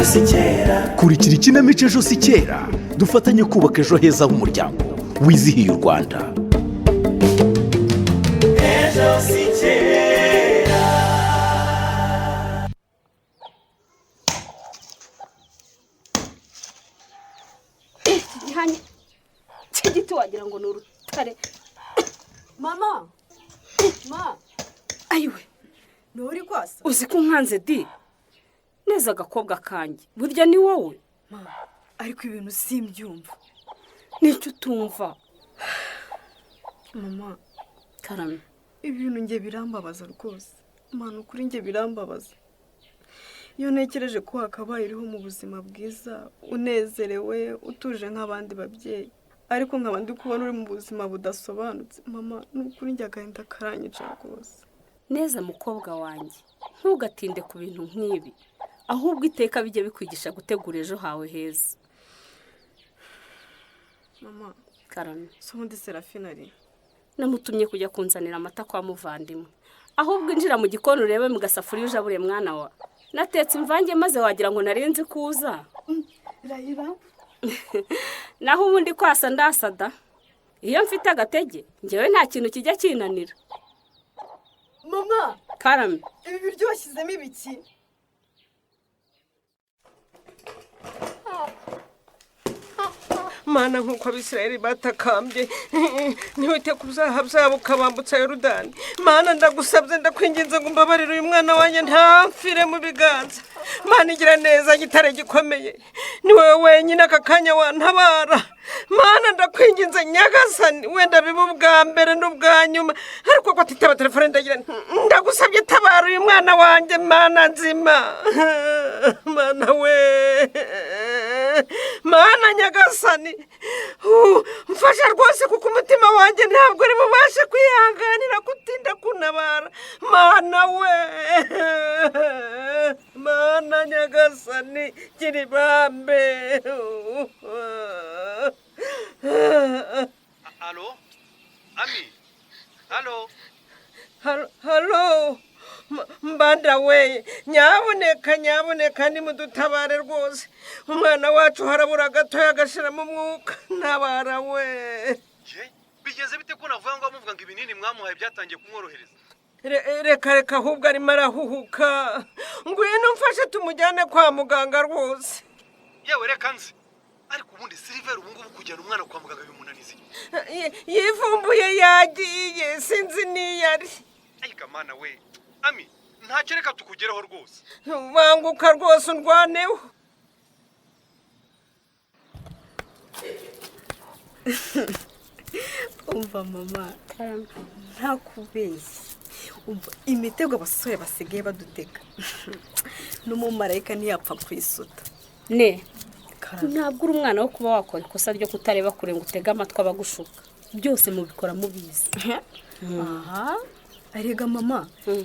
ejo si kera. kurikira ikinamico ejo si kera dufatanye kubaka ejo heza h'umuryango wizihiye u Rwanda. Ejo si kera. Gihanye cy'igiti wagira ngo ni urutare. Mama ma Ayiwe, nturi kwasa uzi ko nkanze di neza agakobwa kanjye burya ni wowe. mama, ariko ibintu simbyumva. Nicyo utumva Mama, Karame? ibintu nge birambabaza rwose. Mama, ukuri nge birambabaza. Iyo ntekereje ko hakabaye uriho mu buzima bwiza, unezerewe, utuje nk'abandi babyeyi, ariko nkaba ndi kubona uri mu buzima budasobanutse. Mama, n'ukuri nge agahinda karanyica rwose. Neza mukobwa wanjye, ntugatinde ku bintu nk'ibi, ahubwo iteka bijye bikwigisha gutegura ejo hawe heza. Mama, Karame? so ubundi Serafina ari? Namutumye kujya kunzanira amata kwa muvandimwe, ahubwo injira mu gikoni urebe mu gasafuriya ujabure mwana wa. Natetse imvange maze wagira ngo narenze kuza. Rayira? Naho ubundi kwasa ndasada. Iyo mfite agatege njyewe nta kintu kijya kinanira. Mama, Karame? ibi biryo washyizemo ibiki? Mana nk'uko abisirayeli batakambye ntiwite ku byaha byabo ukabambutsa Yorodani. Mana ndagusabye ndakwinginze ngo umbabarire uyu mwana wanjye ntamfire mu biganza. Mana igira neza gitare gikomeye, ni wowe wenyine aka kanya wantabara. Mana ndakwinginze Nyagasani, wenda biba ubwa mbere n'ubwa nyuma, ariko ko atitaba telefone ndagira ndagusabye tabara uyu mwana wanjye Mana nzima. Mana we, Mana Nyagasani, mfasha rwose kuko umutima wanjye ntabwo uri bubashe kwihanganira gutinda kunabara. Mana we, Mana Nyagasani gira ibambe. Alo? Ami? Alo? Halo? Mbanda we, nyaboneka nimudutabare rwose. Umwana wacu harabura gatoya agashira mu mwuka. Ntabara we. Je? Bigeze bite ko navuga ngo amuvuga ngo ibinini mwamuhaye byatangiye kumworohereza? Reka ahubwo arimo arahuhuka. Ngwino mfashe tumujyane kwa muganga rwose. Yewe reka nzi. Ariko ubundi Silver ubu ngubu kujyana umwana kwa muganga bimunanize. Yivumbuye yagiye sinzi niyari. Ayika mana we. Ami, ntacyo reka tukugeraho rwose. Banguka rwose undwaneho. Umva mama, ntakubeshye. Umva imitego abasore basigaye baduteka. N'umumarayika ntiyapfa kwisuta. Ne, ntabwo uri umwana wo kuba wakora ikosa ryo kutareba kure ngo utege amatwi abagushuka. Byose mubikora mubizi. Aha, arega mama,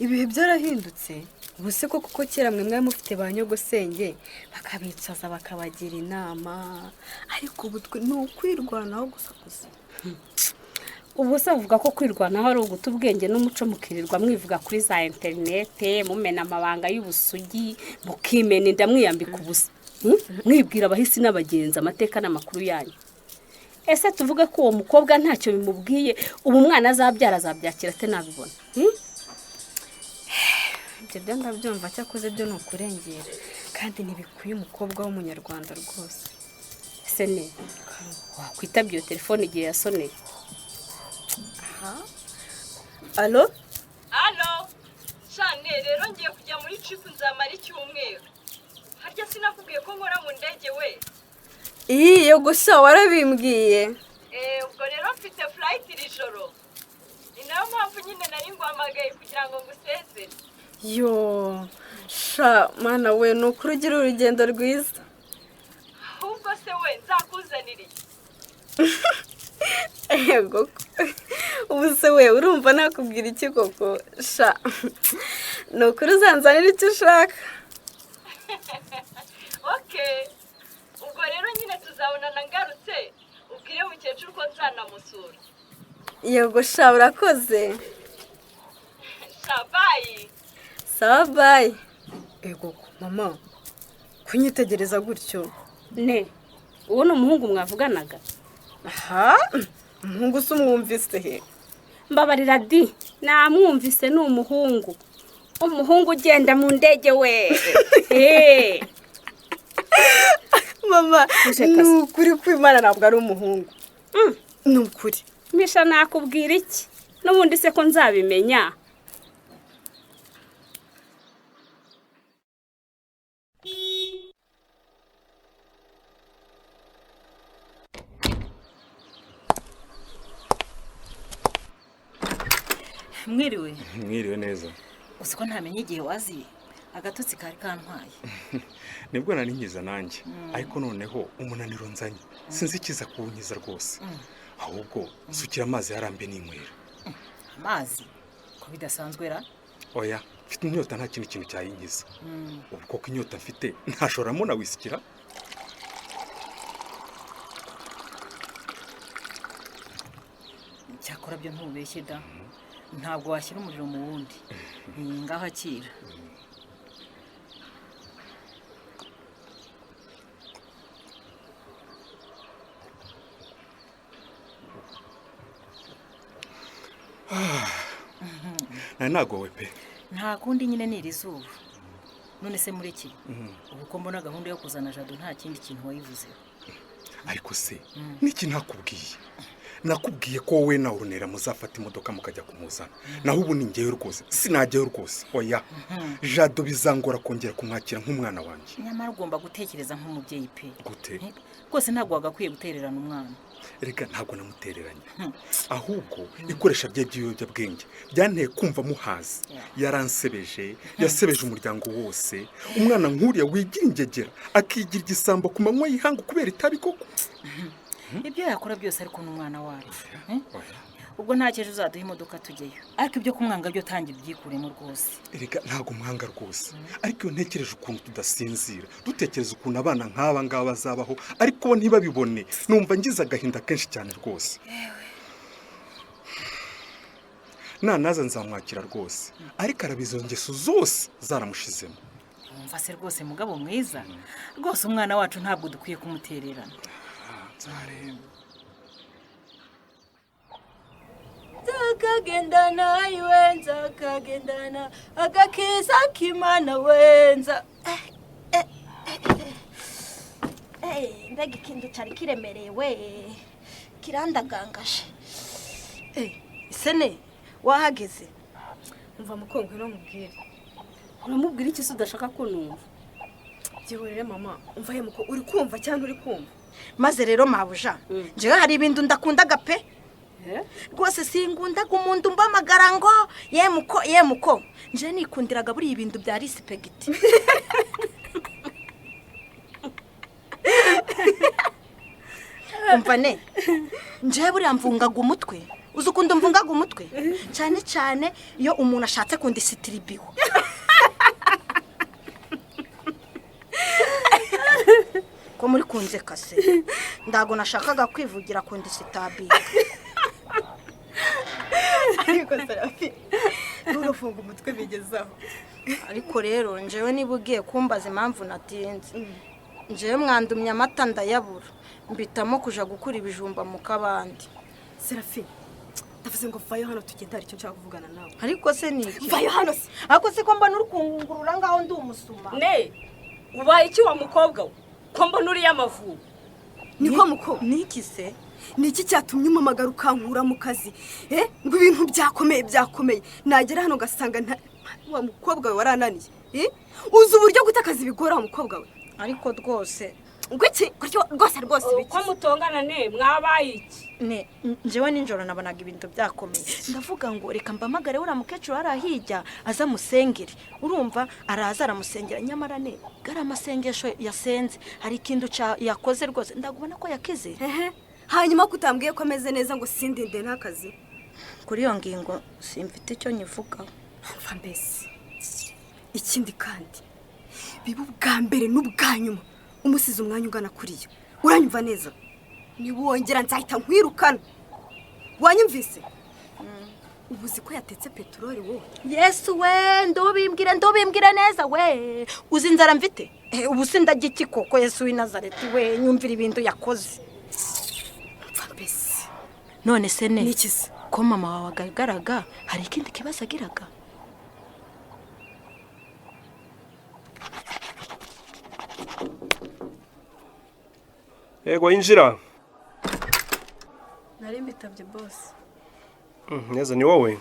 ibihe byarahindutse. Ubuse ko kuko kera mwe mwari mufite ba nyogosenge bakabicaza bakabagira inama, ariko ubu ni ukwirwanaho gusa. Ubu se avuga ko kwirwanaho ari uguta ubwenge n'umuco mukirirwa mwivuga kuri za interinete, mumena amabanga y'ubusugi, mukimena inda mwiyambika ubusa. Mwibwira abahisi n'abagenzi amateka n'amakuru yanyu. Ese tuvuge ko uwo mukobwa ntacyo bimubwiye, ubu umwana azabyara azabyakira ate nabibona? Ibyo ndabyumva cyakoze byo ni ukurengera, kandi ntibikwiye umukobwa w'umunyarwanda rwose. Ese ne, wakwitabye iyo telefone igihe yasoneye? Alo? Alo, shane rero ngiye kujya muri trip nzamara icyumweru. Harya sinakubwiye ko nkora mu ndege we? Iyo gusa warabimbwiye. Ubwo rero mfite flight iri joro. Ni nayo mpamvu nyine nari nguhamagaye kugira ngo ngusezere. Yo, sha mana we, nukuri ugira urugendo rwiza. Ahubwo se we nzakuzanira iki? Yego, ubu se we urumva nakubwira iki koko? Sha, nukuri uzanzanira icyo ushaka. Okay. Ubwo rero nyine tuzabonana ngarutse, ubwire mukecuru ko nzanamusura. Yego sha, urakoze. Sha, bye. Sawa bye. Ego mama, kunyitegereza gutyo? ne uwo ni umuhungu mwavuganaga? Aha, umuhungu se umwumvise he? Mbabarira di, namwumvise ni umuhungu ugenda mu ndege we. Mama, ni ukuri kw'Imana ntabwo ari umuhungu. Ni ukuri. Misha nakubwira iki? N'ubundi se ko nzabimenya? Mwiriwe neza. Uzi ko ntamenye igihe waziye agatotsi kari kantwaye. Nibwo nari nkiza nanjye, ariko noneho umunaniro nzanye sinzi ikiza kuwunkiza rwose. Ahubwo nsukira amazi yarambe n'inywera. Amazi ko bidasanzwe ra? Oya, mfite inyota nta kintu cyayinkiza. Ubwo ko inyota mfite ntashoramo na wisikira. Cyakora byo ntubeshye da. Ntabwo washyira umuriro mu wundi. Ngaho akira. Nagowe pe. Nta kundi nyine ni irizuba. None se mureki? Ubu ko mbona gahunda yo kuzana Jado nta kindi kintu wayivuzeho. Ariko se niki nakubwiye? Nakubwiye ko wowe na Urunera muzafata imodoka mukajya kumuzana. Naho ubu ni ngeyo rwose, sinajyeyo rwose. Oya, Jado bizangora kongera kumwakira nk'umwana wanjye. Nyamara ugomba gutekereza nk'umubyeyi pe. Gute? Rwose ntabwo wagakwiye gutererana umwana. Erega ntabwo namutereranye. Ahubwo ikoresha by'ibiyobyabwenge byanteye kumva muhazi. Yaransebeje, yasebeje umuryango wose. Umwana nkuriya wigira ingegera akigira igisambo ku manywa y'ihanga kubera itabi koko. Ibyo yakora byose ariko n'umwana wacu. Ubwo nta cyeje uzaduha imodoka tujyeyo. Ariko ibyo kumwanga byo tangira byikuremo rwose. Erega ntago mwanga rwose. Ariko iyo ntekereje ukuntu tudasinzira, dutekereza ukuntu abana nk'aba ngaba bazabaho, ariko bo ntibabibone. Numva ngize agahinda kenshi cyane rwose. Naza nzamwakira rwose. Ariko arabizo ngeso zose zaramushizemo. Umva se rwose mugabo mwiza. Rwose umwana wacu ntabwo dukwiye kumutererana. Nzakagendana iwenza kagendana agakiza k'Imana wenza. Mbega ikintu cyari kiremerewe kirandagangaje. Isene wahageze? Umva mukongwe no mubwire. Uramubwira iki se udashaka ko numva? Byihorere mama, umva he muko uri kumva cyangwa uri kumva? Maze rero mabuja, njewe hari ibintu ndakundaga pe. Rwose singundaga umuntu mbamagara ngo yemuko nje nikundiraga buri ibintu bya respect. Umva ne, nje buri amvungaga umutwe. Uzi ukunda mvungaga umutwe? Cyane iyo umuntu ashatse kundisitiribiho. Ko muri kunze kase ndago nashakaga kwivugira kundisitabiga. Ariko Serafi, nturufunga umutwe bigezaho. Ariko rero njewe niba ugiye kumbaza impamvu natinze, njewe mwandumye amata ndayabura, mbitamo kuja gukura ibijumba mu kabandi. Serafi, ndavuze ngo vayo hano tugenda aricyo nshaka kuvugana nawe. Ariko se niki? Vayo hano se. Ako se ko mbona urukungurura ngaho ndi umusuma. Ne, ubaye iki wa mukobwa we? Ko mbona uri y'amavuko. Niko muko? Niki se? Niki cyatumye umamagara ukankura mu kazi? Ngo ibintu byakomeye. Nagera hano gasanga wa mukobwa we warananiye. Uzi uburyo guta akazi bigora wa mukobwa we. Ariko rwose Ngwiki rwose biki? Ko mutongana ne mwabaye iki? Ne, njewe ninjoro nabonaga ibintu byakomeye. Ndavuga ngo reka mbamagare ura mukecuru arahijya aza musengere. Urumva araza aramusengera nyamara ne garamasengesho yasenze. Hari ikintu yakoze rwose ndagubona ko yakize. Hanyuma kutambwiye ko ameze neza ngo sindinde ntakazi. Kuri iyo ngingo simfite icyo nyivugaho. Mva mbese. Ikindi kandi bibu bwa mbere n'ubwa nyuma umusize umwanya ugana kuri yo. Uranyumva neza? Niba wongera nzahita nkwirukana. Wanyumvise? ubu uzi ko yatetse peteroli wowe? yesu we ndubimbwire neza we uzi inzara mfite ubu sindajya iki koko yesu w'i Nazareti we nyumvira ibintu yakoze mbese none se ne nikize ko mama wawe agaragaraga hari ikindi kibazo agiraga? Yego injira. nari mbitabye boss. Neza ni wowe?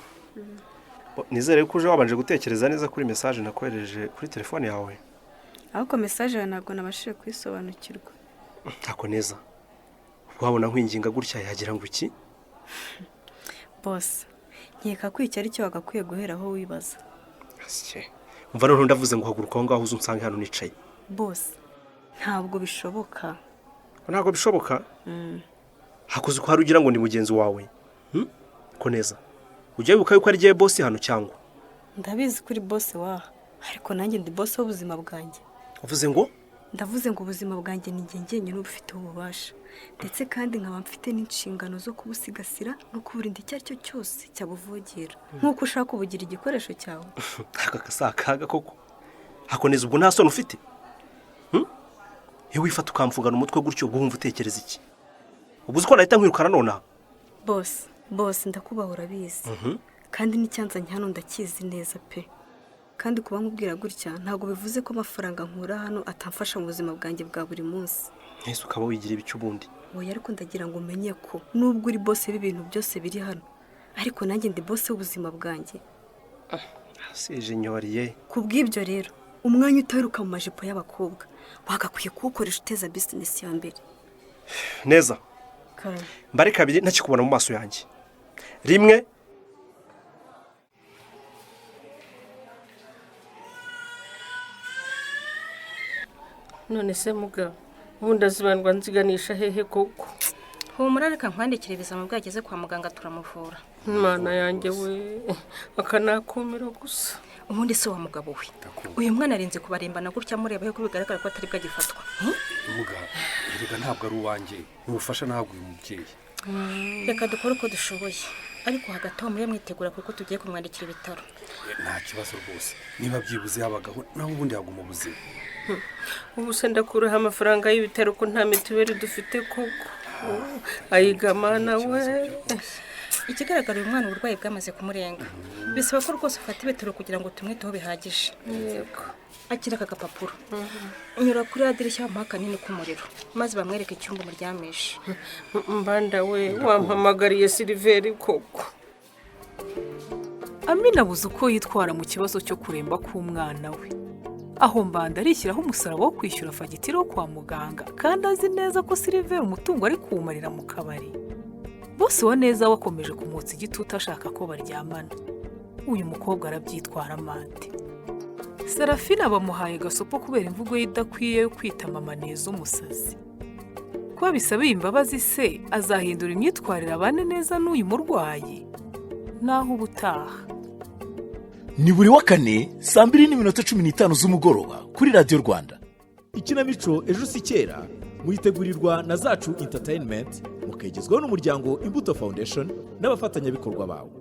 Nizere ko uje wabanje gutekereza neza kuri message nakohereje kuri telefone yawe. Ahubwo message yawe ntabwo nabashije kwisobanukirwa. Ako neza. Wabona nkwinginga gutya yagira ngo iki? Boss, nkeka ko iki ari cyo wagakwiye guheraho wibaza. Asye. Umva none ndavuze ngo haguruka aho ngaho uzunsange hano nicaye. Boss, ntabwo bishoboka. Ntabwo bishoboka? Hakuze ko hari ugira ngo ni mugenzi wawe. Ko neza. Ujye wibuka yuko ari giye boss hano cyangwa? Ndabizi kuri boss waha, ariko nanjye ndi boss w'ubuzima bwanjye. Uvuze ngo? Ndavuze ngo ubuzima bwanjye ni ngenye n'ubufite ububasha. Ndetse kandi nkaba mfite n'inshingano zo kubusigasira no kuburinda icyo ari cyo cyose cyabuvogera. Nkuko ushaka ubugira igikoresho cyawe. Aka kasakaga koko. Hakoneza ubwo nta soni ufite? Yewe wifata ukamfungana umutwe gutyo ubwo wumva utekereza iki? Ubuze ko nahita nkwirukana nona? Boss ndakubaho urabizi. Kandi n'icyanzanye hano ndakizi neza pe. Kandi kuba nkubwira gutya ntabwo bivuze ko amafaranga nkura hano atamfasha mu buzima bwanjye bwa buri munsi. Nese ukaba wigira ibice ubundi. Oya ariko ndagira ngo umenye ko nubwo uri boss y'ibintu byose biri hano, ariko nanjye ndi boss w'ubuzima bwanjye. Sije nyoriye. Kubw'ibyo rero umwanya utaheruka mu majipo y'abakobwa bagakwiye kuwukoresha uteza business ya mbere. Neza. Mbare kabiri ntakikubona mu maso yanjye. Rimwe. None se muga ubundi azibandwa nziganisha hehe koko? Humura reka nkwandikire ibizamo bwageze kwa muganga turamuvura. Mana yanjye we akanakumira gusa. Ubundi se wa mugabo we uyu mwana arinze kubarembana gutya mureba ko bigaragara ko atari bwagifatwa. Muga erega ntabwo ari uwanjye ubufasha ntabwo uyu mubyeyi. Reka dukore uko dushoboye ariko hagati aho muri mwitegura kuko tugiye kumwandikira ibitaro. Nta kibazo rwose niba byibuze yabagaho naho ubundi yaguma ubuzima. Ubu se ndakuraho amafaranga y'ibitaro ko nta mituweli dufite koko. Ayigamana we. Ikigaragara uyu mwana uburwayi bwamaze kumurenga. Bisaba ko rwose ufata ibitaro kugira ngo tumwiteho bihagije. Yego. Akira aka gapapuro. Nyura kuri adirishya bamuha kanini k'umuriro maze bamwereka icyumba muryamisha. Mbanda we wampamagariye Siliveri koko. Amina abuze uko yitwara mu kibazo cyo kuremba k'umwana we. Aho Mbanda arishyiraho umusaraba wo kwishyura fagitire wo kwa muganga kandi azi neza ko Siliveri umutungo ari kuwumarira mu kabari. Bose wa neza wakomeje kumutsa igitutu ashaka ko baryamana. Uyu mukobwa arabyitwara amande. Serafina bamuhaye gasopo kubera imvugo idakwiye yo kwita mama neza umusazi. Kuba bisabiye imbabazi se azahindura imyitwarire abane neza n'uyu murwayi. Naho ubutaha. Ni buri wa kane saa 2:15 z'umugoroba kuri Radio Rwanda. Ikinamico ejo si kera muyitegurirwa na Zacu Entertainment mukegezwaho n'umuryango Imbuto Foundation n'abafatanyabikorwa bawo.